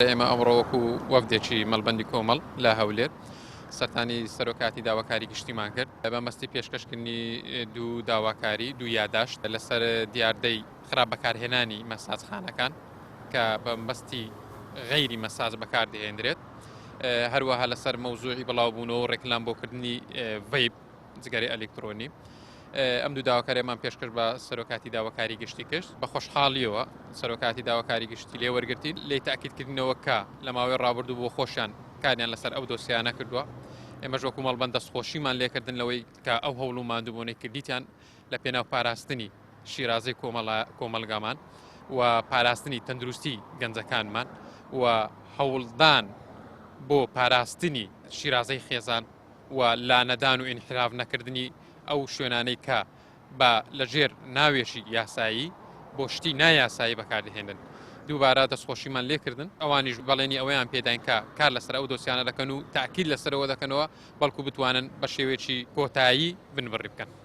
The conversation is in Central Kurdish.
ئێمە ئەمڕۆ وەکو وەفدێکی مەڵبەندی کۆمەڵ لە هەولێر سەرتانی سەرۆکاتی داواکاری گشتیمان کرد بە مەستی پێشکەشکردنی دوو داواکاری دوو یاداشت لەسەر دیاردەی خراپ بەکارهێنانی مەساجخانەکان کە بە مەستی غەیری مەساج بەکاردەهێنرێت، هەروەها لەسەر مەوزوعی بڵاوبوونەوە و ڕێکلام بۆکردنی ڤەیپ جگەرەی ئەلکترۆنی. ئەم دوو داواکاریمان پێشکەش بە سەرۆکاتی داواکاری گشتی کرد بە خۆشحاڵیەوە سەرۆکاتی داواکاری گشتی لێ وەرگرتی لێ تاکیدکردنەوە کە لە ماوەی ڕابردوو بۆ خۆشیان کاریان لەسەر ئەو دۆسیانە کردووە. ئێمەش وەکو مەڵبەند دەستخۆشیمان لێکردن لەوەی کە ئەو هەوڵ و ماندووبوونەی کردیتیان لە پێناو پاراستنی شیرازەی کۆمەلگامان و پاراستنی تەندروستی گەنجەکانمان و هەوڵدان بۆ پاراستنی شیرازەی خێزان و لانەدان و ئینحراف نەکردنی ئەو شوێنانەی کە بە لەژێر ناوێشی یاسایی بۆ شتی نایاسایی بەکاردەهێنن. دووبارە دەستخۆشیمان لێکردن ئەوانیش بەڵێنی ئەوەیان پێداین کە کار لەسەر ئەو دۆسیانە دەکەن و تاکید لەسەرەوە دەکەنەوە بەڵکو بتوانن بە شێوێکی کۆتایی بنبڕی بکەن.